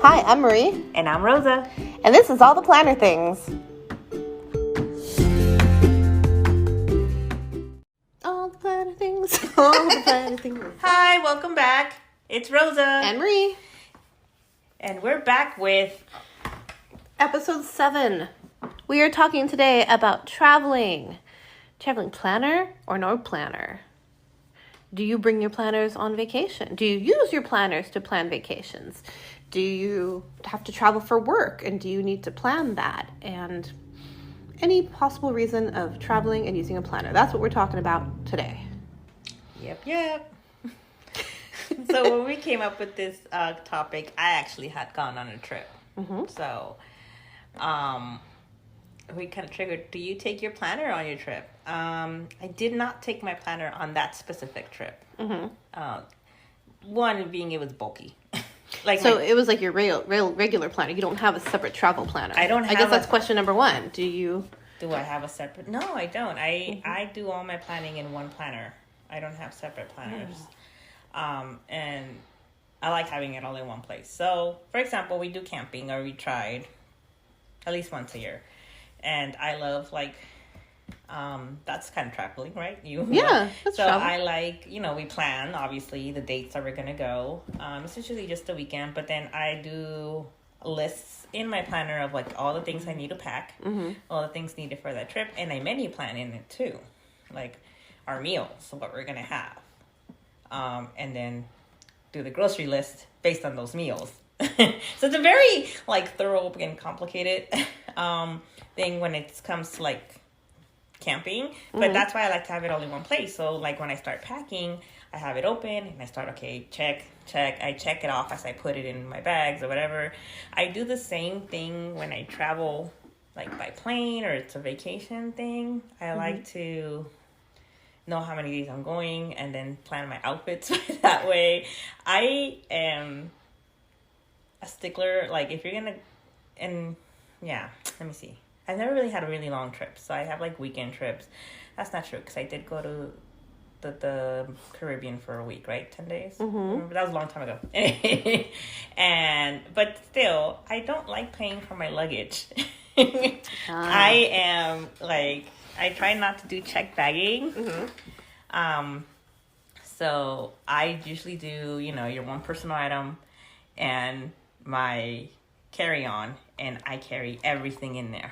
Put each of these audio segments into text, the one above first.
Hi, I'm Marie. And I'm Rosa. And this is All the Planner Things. All the planner things. All the planner things. Hi, welcome back. It's Rosa. And Marie. And we're back with Episode 7. We are talking today about traveling. Traveling planner or no planner? Do you bring your planners on vacation? Do you use your planners to plan vacations? Do you have to travel for work, and do you need to plan that? And any possible reason of traveling and using a planner. That's what we're talking about today. Yep. So when we came up with this topic, I actually had gone on a trip. Mm-hmm. So we kind of triggered, do you take your planner on your trip? I did not take my planner on that specific trip. Mm-hmm. One being it was bulky. It was like your regular planner. You don't have a separate travel planner. I don't have I guess that's question number 1. Do I have a separate? No, I don't. I do all my planning in one planner. I don't have separate planners. And I like having it all in one place. So, for example, we do camping, or we tried at least once a year. And I love, that's kind of traveling, right? That's so travel. I like, we plan, obviously, the dates that we're going to go. It's usually just a weekend, but then I do lists in my planner of, all the things I need to pack, all the things needed for that trip, and I menu plan in it, too. Like, our meals, what we're going to have. And then do the grocery list based on those meals. So it's a very, thorough and complicated thing when it comes to, camping. But that's why I like to have it all in one place. So, when I start packing, I have it open, and I start, check. I check it off as I put it in my bags or whatever. I do the same thing when I travel, by plane, or it's a vacation thing. I like to know how many days I'm going and then plan my outfits that way. I am a stickler, if you're gonna, let me see. I've never really had a really long trip, so I have weekend trips. That's not true, because I did go to the Caribbean for a week, right? 10 days? That was a long time ago. But still, I don't like paying for my luggage. I am, I try not to do check bagging. So I usually do, your one personal item and my carry-on, and I carry everything in there.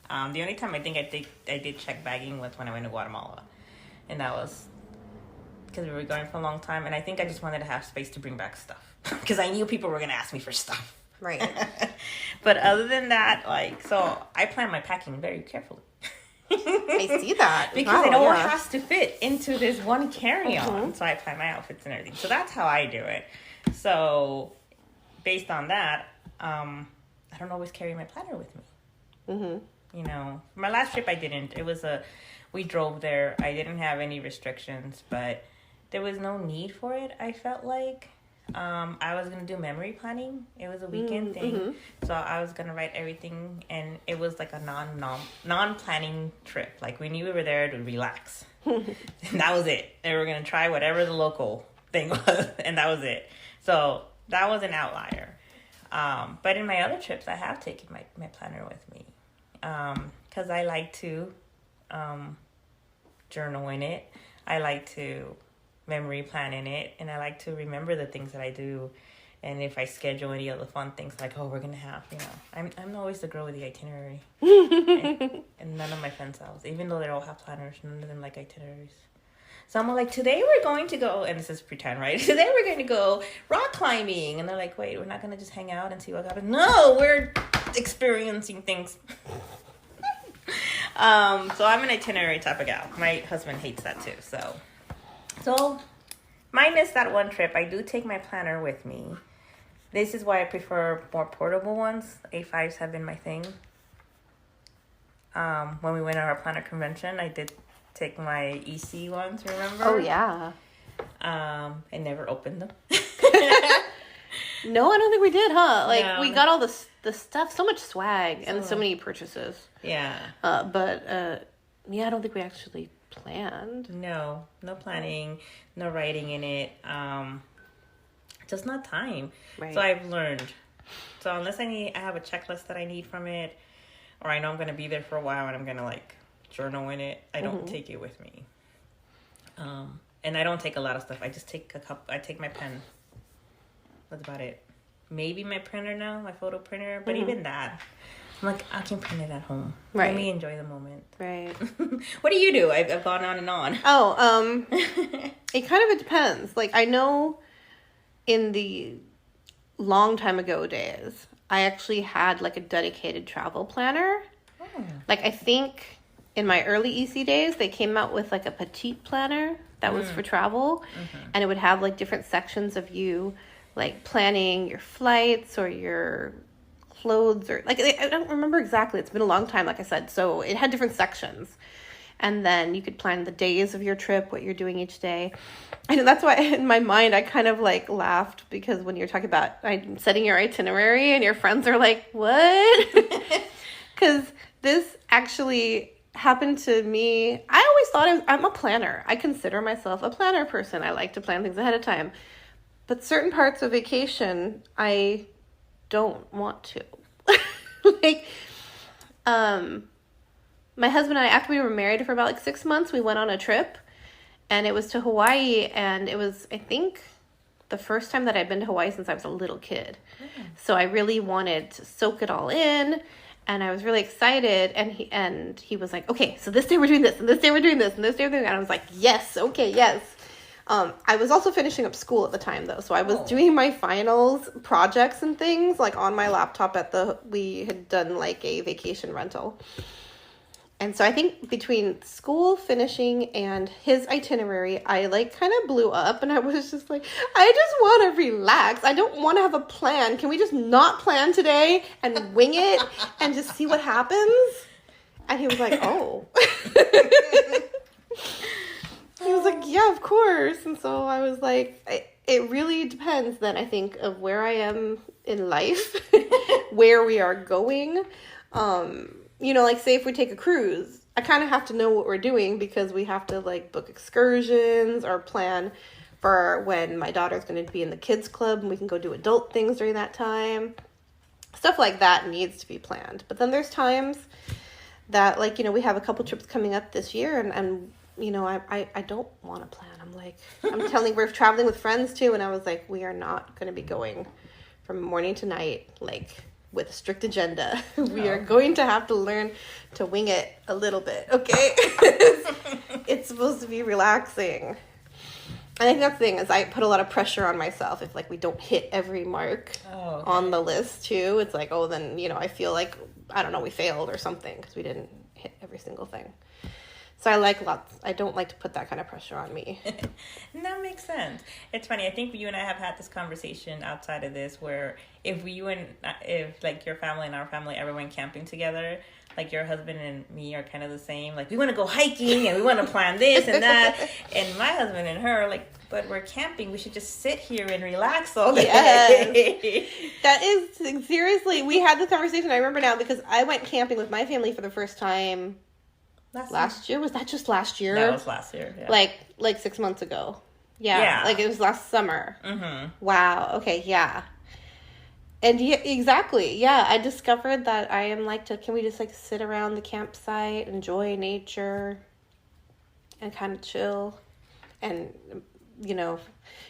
The only time I think I did check bagging was when I went to Guatemala, and that was because we were going for a long time, and I think I just wanted to have space to bring back stuff because I knew people were going to ask me for stuff. Right. But other than that, so I plan my packing very carefully. I see that. Because it all has to fit into this one carry-on. So I plan my outfits and everything. So that's how I do it. So based on that, I don't always carry my planner with me. My last trip I didn't. We drove there. I didn't have any restrictions, but there was no need for it, I felt like. I was going to do memory planning. It was a weekend thing. So I was going to write everything, and it was a non-planning trip. We knew we were there to relax. And that was it. And we were going to try whatever the local thing was, and that was it. So that was an outlier. But in my other trips, I have taken my planner with me. Because I like to journal in it. I like to memory plan in it, and I like to remember the things that I do. And if I schedule any other fun things, we're gonna have, I'm always the girl with the itinerary. and none of my friends else, even though they all have planners, none of them like itineraries. So I'm today we're going to go, and this is pretend, right? Today we're going to go rock climbing, and they're wait, we're not gonna just hang out and see what happens. No, we're experiencing things. So I'm an itinerary type of gal. My husband hates that too, So, minus that one trip, I do take my planner with me. This is why I prefer more portable ones. A5s have been my thing. When we went to our planner convention, I did take my EC ones, remember? Oh, yeah. I never opened them. No, I don't think we did, huh? No. We got all the stuff, so much swag, and so many purchases. Yeah. But I don't think we actually planned. No planning, no writing in it. Just not time. Right. So I've learned So unless I have a checklist that I need from it, or I know I'm going to be there for a while and I'm going to like journal in it, I don't take it with me. And I don't take a lot of stuff. I just take I take my pen. That's about it. Maybe my printer now, my photo printer, but even that, I'm like, I can print it at home. Right. Let me enjoy the moment. Right. What do you do? I've gone on and on. Oh, it kind of depends. Like, I know in the long time ago days, I actually had like a dedicated travel planner. Oh. Like, I think in my early EC days, they came out with like a petite planner that was for travel. And it would have like different sections of you like planning your flights or your clothes, or like, I don't remember exactly. It's been a long time, like I said. So it had different sections. And then you could plan the days of your trip, what you're doing each day. And that's why in my mind, I kind of like laughed, because when you're talking about setting your itinerary and your friends are like, what? Because this actually happened to me. I always thought I'm a planner. I consider myself a planner person. I like to plan things ahead of time. But certain parts of vacation, I don't want to. Like, my husband and I, after we were married for about like 6 months, we went on a trip, and it was to Hawaii, and it was, I think, the first time that I'd been to Hawaii since I was a little kid. So I really wanted to soak it all in, and I was really excited, and he was like, okay, so this day we're doing this, and this day we're doing this, and this day we're doing that. And I was like, yes, okay, yes. I was also finishing up school at the time, though, so I was doing my finals projects and things like on my laptop we had done like a vacation rental. And so I think between school finishing and his itinerary, I like kind of blew up, and I was just like, I just want to relax. I don't want to have a plan. Can we just not plan today and wing it and just see what happens? And he was like, oh. He was like, yeah, of course. And so I was like, it really depends then, I think, of where I am in life, where we are going. You know, like, say if we take a cruise, I kind of have to know what we're doing, because we have to like book excursions or plan for when my daughter's going to be in the kids club and we can go do adult things during that time. Stuff like that needs to be planned. But then there's times that, like, you know, we have a couple trips coming up this year, and you know, I don't want to plan. I'm telling, we're traveling with friends too, and I was like, we are not going to be going from morning to night, like, with a strict agenda. We are going to have to learn to wing it a little bit, okay? It's supposed to be relaxing. I think that's the thing, is I put a lot of pressure on myself if, like, we don't hit every mark on the list too. It's like, oh, then, you know, I feel like, I don't know, we failed or something because we didn't hit every single thing. So I don't like to put that kind of pressure on me. That makes sense. It's funny. I think you and I have had this conversation outside of this, where if like your family and our family ever went camping together, like your husband and me are kind of the same. Like, we want to go hiking and we want to plan this and that. And my husband and her are like, but we're camping. We should just sit here and relax all day. Yes. That is, seriously, we had this conversation. I remember now, because I went camping with my family for the first time last year. Was that just last year? That was last year, yeah. Like 6 months ago. Yeah. Like, it was last summer. Mm-hmm. Wow. Okay, yeah. And yeah, exactly. Yeah, I discovered that I am like can we just like sit around the campsite, enjoy nature, and kind of chill. And, you know,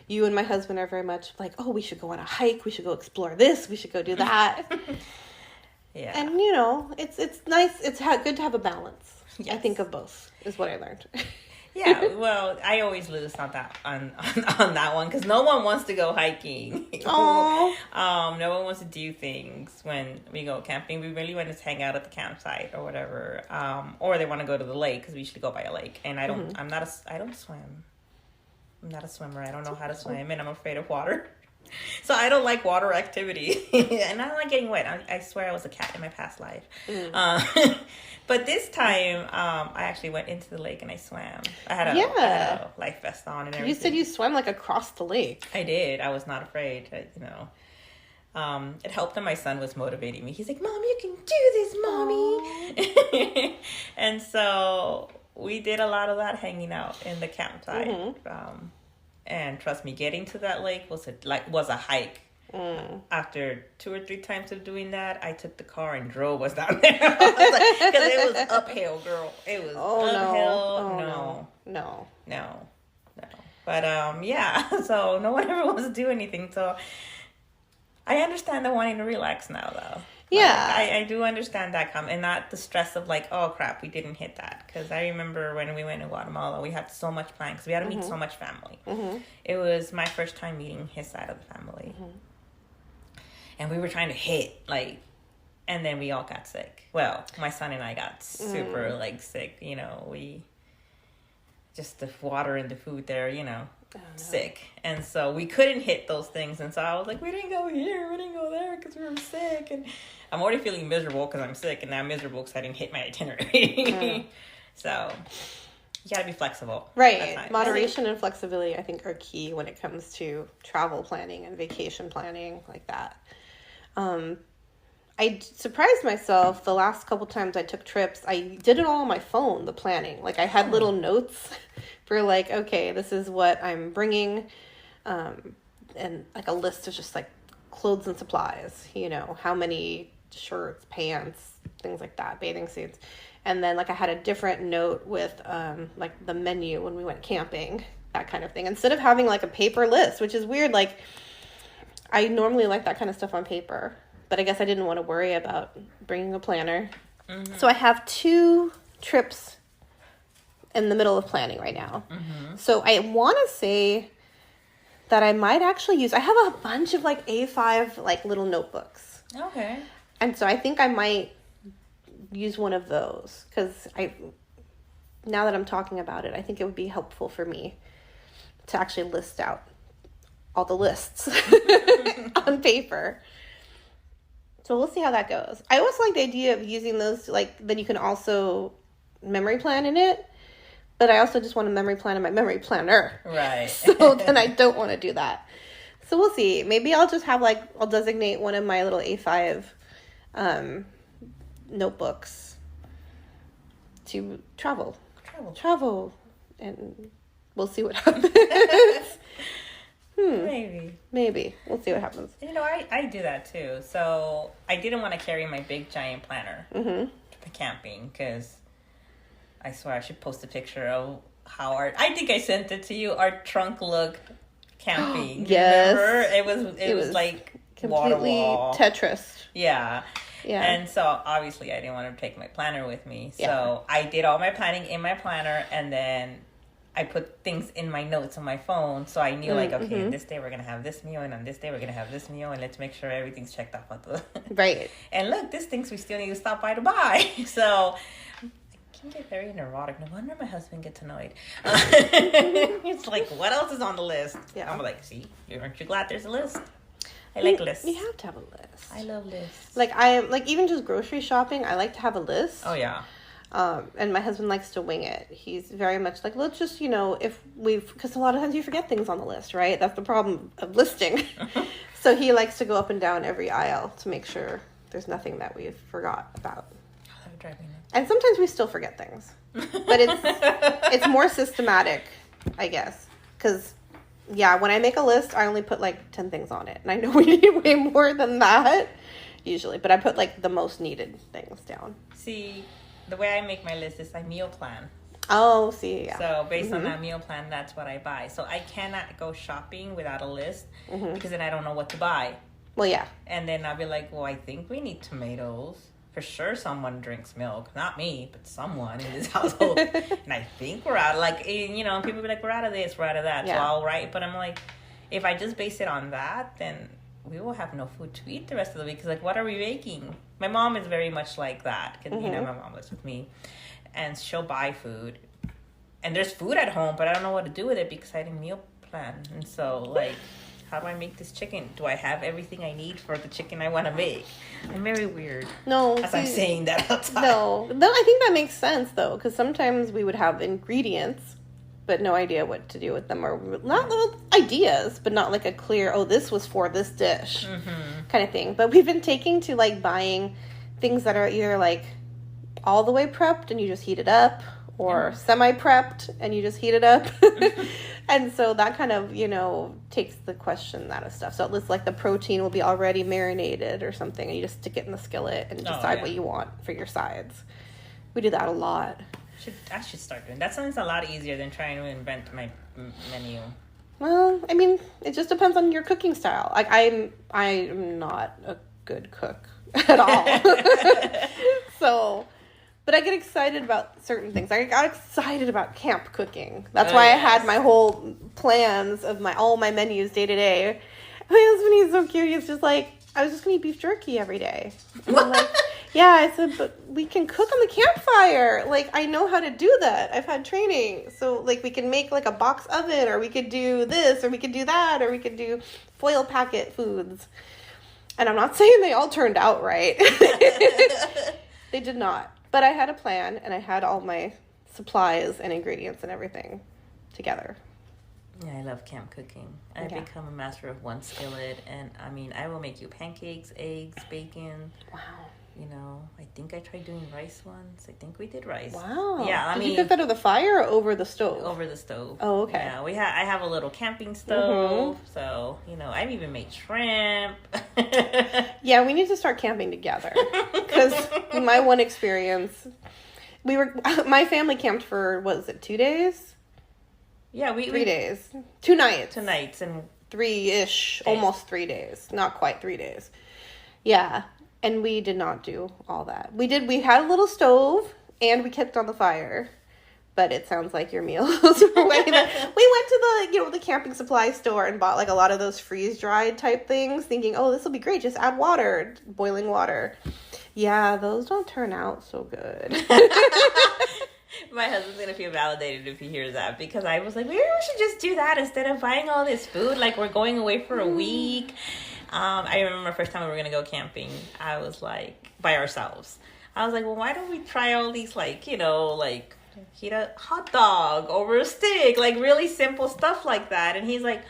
you and my husband are very much like, oh, we should go on a hike. We should go explore this. We should go do that. Yeah. And, you know, it's nice. It's good to have a balance. Yes. I think of both is what I learned. Yeah, well, I always lose on that one, because no one wants to go hiking. No one wants to do things when we go camping. We really want to hang out at the campsite or whatever, or they want to go to the lake, because we usually go by a lake. And I don't. Mm-hmm. I don't swim. I'm not a swimmer. I don't know how to swim, and I'm afraid of water. So I don't like water activity, and I don't like getting wet. I swear I was a cat in my past life. But this time, I actually went into the lake and I swam. I had a life vest on and everything. You said you swam like across the lake. I did. I was not afraid. It helped that my son was motivating me. He's like, "Mom, you can do this, Mommy." And so we did a lot of that, hanging out in the campsite. Mm-hmm. And trust me, getting to that lake was a hike. After 2 or 3 times of doing that, I took the car and drove us down there. Because it was uphill, girl. It was uphill. No. But yeah, so no one ever wants to do anything. So I understand the wanting to relax now, though. Yeah. Like, I do understand that and not the stress of like, oh crap, we didn't hit that. Because I remember when we went to Guatemala, we had so much planned because we had to meet so much family. It was my first time meeting his side of the family. And we were trying to hit, like, and then we all got sick. Well, my son and I got super, like, sick. You know, just the water and the food there, you know, sick. And so we couldn't hit those things. And so I was like, we didn't go here, we didn't go there because we were sick. And I'm already feeling miserable because I'm sick. And now I'm miserable because I didn't hit my itinerary. So you got to be flexible. Right. Moderation and flexibility, I think, are key when it comes to travel planning and vacation planning like that. I surprised myself the last couple times I took trips. I did it all on my phone, the planning. Like, I had little notes for, like, okay, this is what I'm bringing. And, like, a list of just, like, clothes and supplies. You know, how many shirts, pants, things like that, bathing suits. And then, like, I had a different note with, like, the menu when we went camping, that kind of thing. Instead of having, like, a paper list, which is weird. Like, I normally like that kind of stuff on paper. But I guess I didn't want to worry about bringing a planner. So I have 2 trips in the middle of planning right now. So I want to say that I might actually I have a bunch of, like, A5, like, little notebooks. Okay. And so I think I might use one of those. Because now that I'm talking about it, I think it would be helpful for me to actually list out all the lists on paper. So we'll see how that goes. I always like the idea of using those, like, then you can also memory plan in it. But I also just want to memory plan in my memory planner. Right. So then I don't want to do that. So we'll see. Maybe I'll just have, like, I'll designate one of my little A5 notebooks to travel. And we'll see what happens. Maybe. We'll see what happens. You know, I do that too. So I didn't want to carry my big giant planner to camping because I swear I should post a picture of how I think I sent it to you, our trunk look camping. Yes. Remember? It was like completely wall. Tetris. Yeah. Yeah. And so obviously I didn't want to take my planner with me. So I did all my planning in my planner and then I put things in my notes on my phone, so I knew, like, okay, this day we're going to have this meal, and on this day we're going to have this meal, and let's make sure everything's checked off. Right. And look, this things we still need to stop by to buy. So I can get very neurotic. No wonder my husband gets annoyed. It's like, what else is on the list? Yeah. I'm like, see, aren't you glad there's a list? I like lists. You have to have a list. I love lists. Like, even just grocery shopping, I like to have a list. Oh, yeah. And my husband likes to wing it. He's very much like, let's just, because a lot of times you forget things on the list, right? That's the problem of listing. So he likes to go up and down every aisle to make sure there's nothing that we've forgot about. And sometimes we still forget things. But it's more systematic, I guess. Because, yeah, when I make a list, I only put, like, 10 things on it. And I know we need way more than that, usually. But I put, like, the most needed things down. See, the way I make my list is I meal plan. Oh, see, yeah. So based on that meal plan, that's what I buy. So I cannot go shopping without a list because then I don't know what to buy. Well, yeah. And then I'll be like, well, I think we need tomatoes. For sure someone drinks milk. Not me, but someone in this household. And I think we're out. Like, people be like, we're out of this, we're out of that. Yeah. So I'll write. But I'm like, if I just base it on that, then we will have no food to eat the rest of the week. Because, like, what are we making? My mom is very much like that. Because, my mom lives with me. And she'll buy food. And there's food at home, but I don't know what to do with it because I didn't meal plan. And so, like, how do I make this chicken? Do I have everything I need for the chicken I want to make? I'm very weird. No. As I'm saying that outside. No, I think that makes sense, though. Because sometimes we would have ingredients, but no idea what to do with them. Or not ideas, but not like a clear, this was for this dish kind of thing. But we've been taking to, like, buying things that are either, like, all the way prepped and you just heat it up, or semi-prepped and you just heat it up. And so that kind of, takes the question out of stuff. So at least like the protein will be already marinated or something, and you just stick it in the skillet and decide what you want for your sides. We do that a lot. I should start doing that. Sounds a lot easier than trying to invent my menu. Well, I mean, it just depends on your cooking style. Like I'm not a good cook at all. So, but I get excited about certain things. I got excited about camp cooking. That's why I had my whole plans of all my menus day to day. My husband, he's so cute. He's just like, I was just going to eat beef jerky every day. And I'm like, yeah, I said, but we can cook on the campfire. Like, I know how to do that. I've had training. So, like, we can make, like, a box oven, or we could do this, or we could do that, or we could do foil packet foods. And I'm not saying they all turned out right. They did not. But I had a plan, and I had all my supplies and ingredients and everything together. Yeah, I love camp cooking. I've become a master of one skillet, and I mean, I will make you pancakes, eggs, bacon. Wow. I think I tried doing rice once. I think we did rice. Wow. Yeah, Did you cook that over the fire or over the stove? Over the stove. Oh, okay. Yeah, I have a little camping stove, so I've even made shrimp. Yeah, we need to start camping together, because my one experience, my family camped for, what was it, 2 days? Yeah, 3 days. 2 nights. 2 nights and 3-ish, almost 3 days. Not quite 3 days. Yeah. And we did not do all that. We had a little stove, and we kept on the fire. But it sounds like your meals were way better. We went to the camping supply store and bought like a lot of those freeze-dried type things, thinking, oh, this will be great. Just add water, boiling water. Yeah, those don't turn out so good. My husband's going to feel validated if he hears that, because I was like, maybe we should just do that instead of buying all this food. Like, we're going away for a week. I remember the first time we were going to go camping, I was like, by ourselves. I was like, well, why don't we try all these, heat a hot dog over a stick, like really simple stuff like that. And he's like,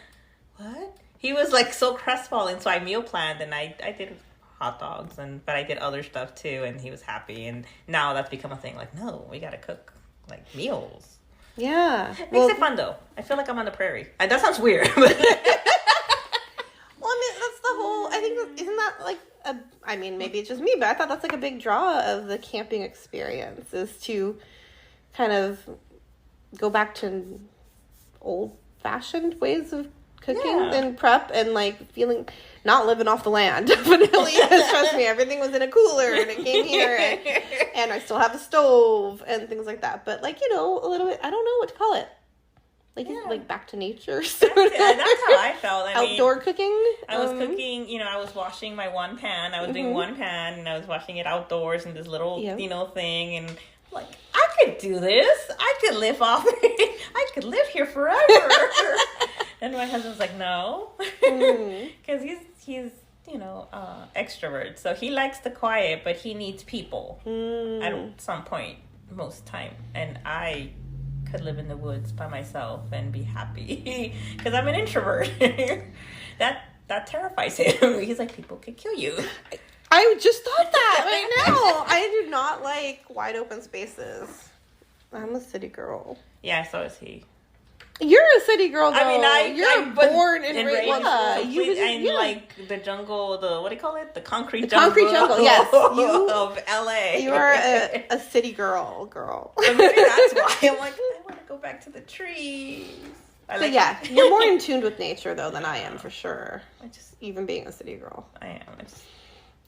what? He was like so crestfallen. So I meal planned, and I did hot dogs, but I did other stuff too, and he was happy. And now that's become a thing. Like, no, we got to cook like meals. Yeah. Makes it fun though. I feel like I'm on the prairie. That sounds weird. Well, I mean, that's the whole, I think, isn't that like maybe it's just me, but I thought that's like a big draw of the camping experience, is to kind of go back to old-fashioned ways of cooking and prep, and like not living off the land. Definitely. Trust me, everything was in a cooler, and it came here, and I still have a stove and things like that. But like, a little bit, I don't know what to call it. Like back to nature. That's how I felt. Outdoor cooking. I was cooking, I was washing my one pan. I was doing one pan, and I was washing it outdoors in this little, thing. And like, I could do this. I could live off it. I could live here forever. And my husband's like, no. Because he's extrovert. So he likes the quiet, but he needs people at some point, most time. And I could live in the woods by myself and be happy, because I'm an introvert. that terrifies him. He's like, people could kill you. I just thought that right now. I do not like wide open spaces. I'm a city girl. Yeah, so is he. You're a city girl, though. I'm born and raised. In like the jungle, what do you call it? The concrete jungle. Concrete jungle, yes. Of LA. You are a city girl. But maybe that's why I'm like, I want to go back to the trees. You're more in tune with nature, though, than I am, for sure. Even being a city girl. I am.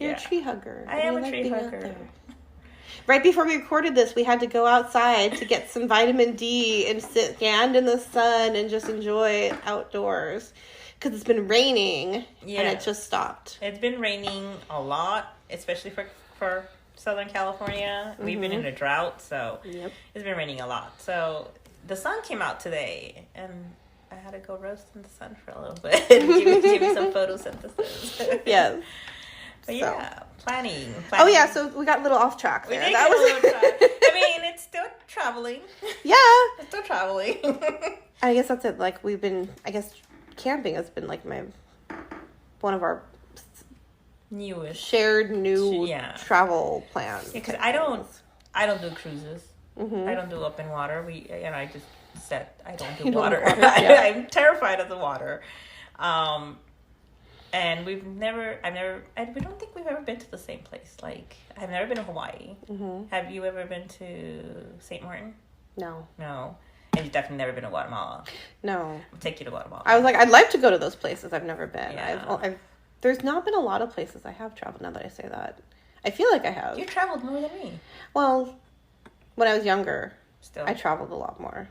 You're a tree hugger. I am a tree hugger. Right before we recorded this, we had to go outside to get some vitamin D and stand in the sun and just enjoy outdoors, because it's been raining and it just stopped. It's been raining a lot, especially for Southern California. We've been in a drought, so it's been raining a lot. So the sun came out today, and I had to go roast in the sun for a little bit and give me some photosynthesis. Yes. But planning. Oh yeah, so we got a little off track there. I mean, it's still traveling. Yeah. It's still traveling. I guess that's it. Like, camping has been like one of our newest shared new travel plans. Because I don't do cruises. I don't do open water. I just said I don't do You don't water. do water, yeah. I'm terrified of the water. And we don't think we've ever been to the same place. Like, I've never been to Hawaii. Have you ever been to St. Martin? No. No. And you've definitely never been to Guatemala. No. I'll take you to Guatemala. I was like, I'd like to go to those places. I've never been. Yeah. There's not been a lot of places I have traveled, now that I say that. I feel like I have. You traveled more than me. Well, when I was younger, Still. I traveled a lot more.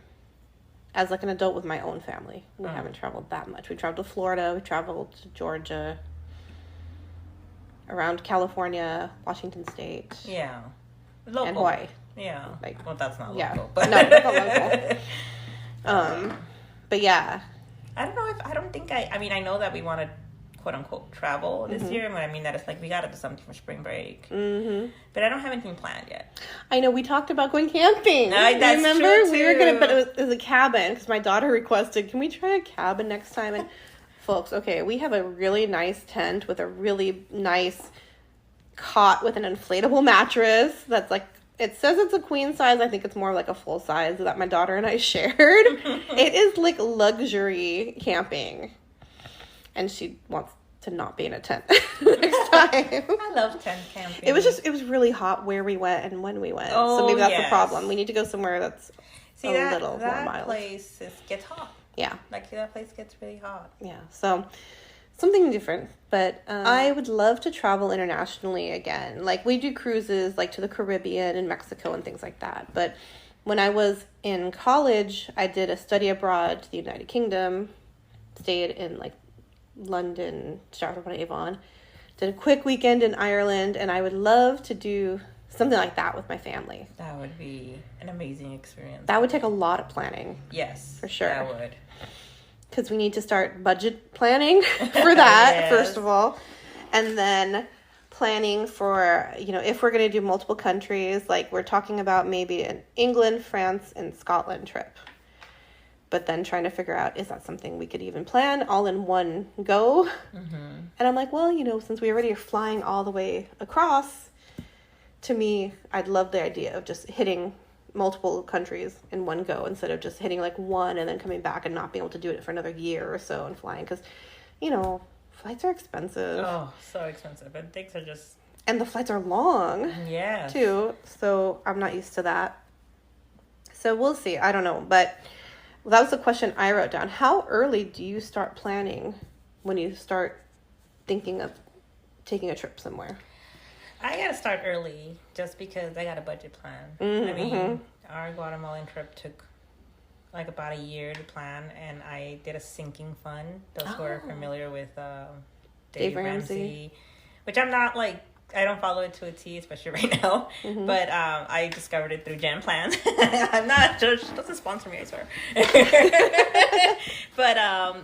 As like an adult with my own family, we haven't traveled that much. We traveled to Florida, we traveled to Georgia, around California, Washington State. Yeah. Local. And Hawaii. Yeah. Like, well, that's not local. Yeah. But No, that's not local. But yeah. I don't know I know that we want to quote unquote travel this year. And what I mean that it's like we got to do something for spring break. Mm-hmm. But I don't have anything planned yet. I know we talked about going camping. That's remember? True too. We were gonna, but it was a cabin because my daughter requested, can we try a cabin next time? And folks, okay, we have a really nice tent with a really nice cot with an inflatable mattress that's like, it says it's a queen size. I think it's more like a full size that my daughter and I shared. It is like luxury camping. And she wants to not be in a tent next time. I love tent camping. It was really hot where we went and when we went. So maybe that's the problem. We need to go somewhere that's a little more mild. That place gets hot. Yeah. Like that place gets really hot. Yeah. So something different. But I would love to travel internationally again. Like we do cruises like to the Caribbean and Mexico and things like that. But when I was in college, I did a study abroad to the United Kingdom. Stayed in like London, Stratford-upon-Avon, did a quick weekend in Ireland, and I would love to do something like that with my family. That would be an amazing experience. That would take a lot of planning. Yes, for sure. That would. Because we need to start budget planning for that, first of all, and then planning for, if we're going to do multiple countries, like we're talking about maybe an England, France, and Scotland trip. But then trying to figure out, is that something we could even plan all in one go? Mm-hmm. And I'm like, well, since we already are flying all the way across, to me, I'd love the idea of just hitting multiple countries in one go instead of just hitting like one and then coming back and not being able to do it for another year or so and flying. Because, flights are expensive. Oh, so expensive. And things are just... And the flights are long. Yeah. Too. So I'm not used to that. So we'll see. I don't know. But... that was the question I wrote down. How early do you start planning when you start thinking of taking a trip somewhere? I got to start early just because I got a budget plan. Mm-hmm. I mean, our Guatemalan trip took like about a year to plan, and I did a sinking fund. Those who are familiar with Dave Ramsey, which I'm not like, I don't follow it to a T, especially right now. Mm-hmm. But I discovered it through Jam Plans. I'm not just doesn't sponsor me, I swear. But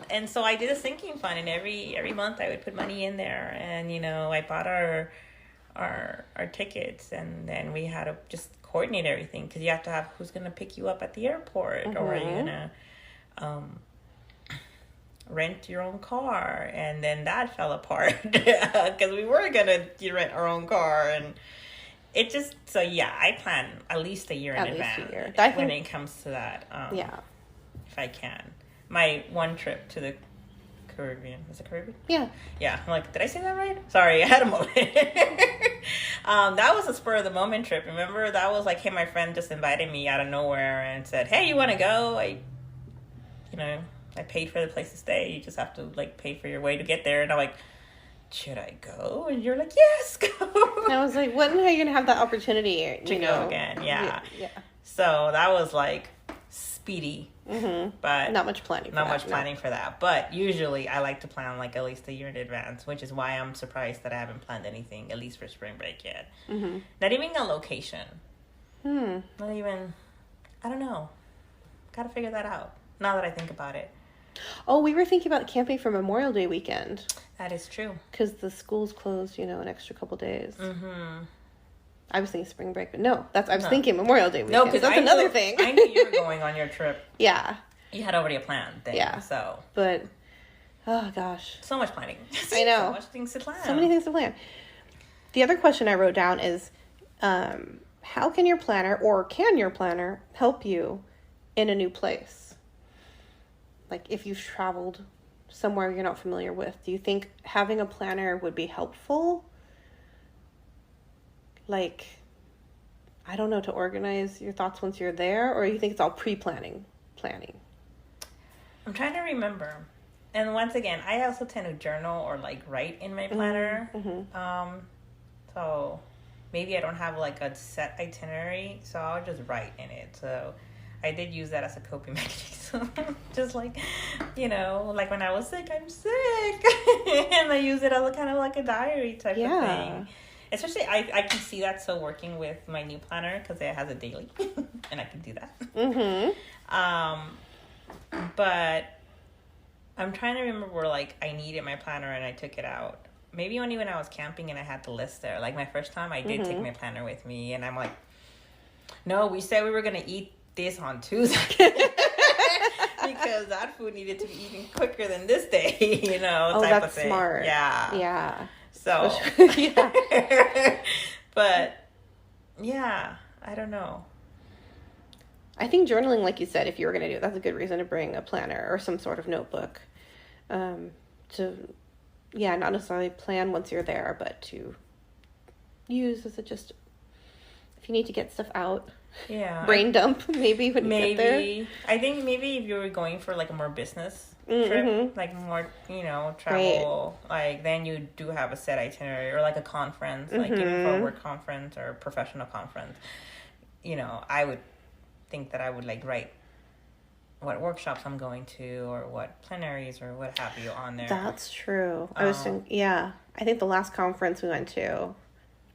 and so I did a sinking fund, and every month I would put money in there, and I bought our tickets, and then we had to just coordinate everything because you have to have who's gonna pick you up at the airport, or are you gonna rent your own car, and then that fell apart because we were gonna rent our own car, and it just I plan at least a year in advance when it comes to that. If I can, my one trip to the Caribbean, is it Caribbean? Yeah. I'm like, did I say that right? Sorry, I had a moment. That was a spur of the moment trip. Remember, that was like, hey, my friend just invited me out of nowhere and said, hey, you want to go? I paid for the place to stay. You just have to like pay for your way to get there. And I'm like, should I go? And you're like, yes, go. And I was like, when are you going to have that opportunity to go again? Yeah. So that was like speedy, but not much planning for that. But usually I like to plan like at least a year in advance, which is why I'm surprised that I haven't planned anything, at least for spring break yet. Mm-hmm. Not even a location. Not even, I don't know. Got to figure that out now that I think about it. Oh, we were thinking about camping for Memorial Day weekend. That is true. Because the school's closed, an extra couple days. Mm-hmm. I was thinking spring break, but no. I was thinking Memorial Day weekend. No, because that's another thing. I knew you were going on your trip. Yeah. You had already a plan thing. Yeah. So. But, oh gosh. So much planning. I know. So much things to plan. So many things to plan. The other question I wrote down is, how can your planner, or can your planner, help you in a new place? Like if you've traveled somewhere you're not familiar with, do you think having a planner would be helpful? Like, I don't know, to organize your thoughts once you're there, or you think it's all planning? I'm trying to remember. And once again, I also tend to journal or like write in my planner. Mm-hmm. So maybe I don't have like a set itinerary, so I'll just write in it. So I did use that as a coping mechanism. Just like, like when I was sick, I'm sick. And I use it as a kind of like a diary type of thing. Especially, I can see that so working with my new planner because it has a daily. And I can do that. Mm-hmm. But I'm trying to remember where like I needed my planner and I took it out. Maybe only when I was camping and I had the list there. Like my first time, I did take my planner with me, and I'm like, no, we said we were gonna eat this on Tuesday because that food needed to be eaten quicker than this day, Oh, type that's of thing. smart. Yeah. So, yeah. But yeah, I don't know. I think journaling, like you said, if you were going to do it, that's a good reason to bring a planner or some sort of notebook. Not necessarily plan once you're there, but to use as if you need to get stuff out. Yeah. Brain dump, maybe, when you get there. I think maybe if you were going for like a more business trip, like more, travel, like then you do have a set itinerary, or like a conference, like even for a work conference or a professional conference, I would think that I would like write what workshops I'm going to or what plenaries or what have you on there. That's true. I was thinking, I think the last conference we went to,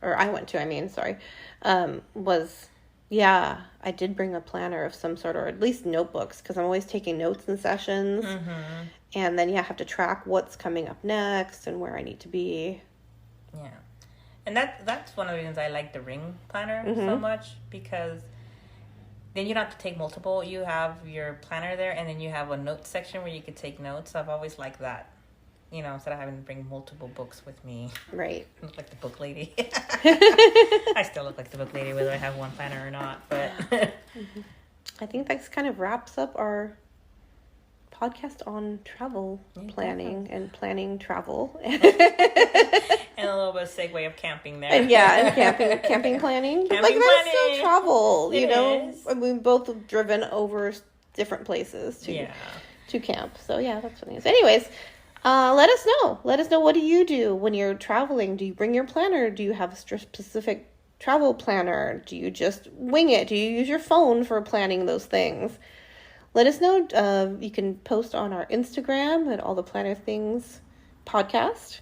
or I went to, was, I did bring a planner of some sort, or at least notebooks, because I'm always taking notes in sessions. And then I have to track what's coming up next and where I need to be. Yeah. And that's one of the reasons I like the ring planner so much, because then you don't have to take multiple. You have your planner there, and then you have a notes section where you could take notes. I've always liked that, instead of having to bring multiple books with me. Right. I look like the book lady. I still look like the book lady whether I have one planner or not. But I think that kind of wraps up our podcast on travel planning and planning travel. And a little bit of segue of camping there. And camping planning. That's still travel, We've both driven over different places to camp. So that's what it is. Anyways, let us know. Let us know, what do you do when you're traveling? Do you bring your planner? Do you have a specific travel planner? Do you just wing it? Do you use your phone for planning those things? Let us know. You can post on our Instagram at All the Planner Things Podcast,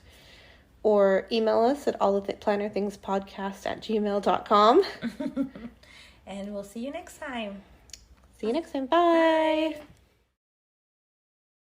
or email us at alltheplannerthingspodcast@gmail.com. And we'll see you next time. See you next time. Bye.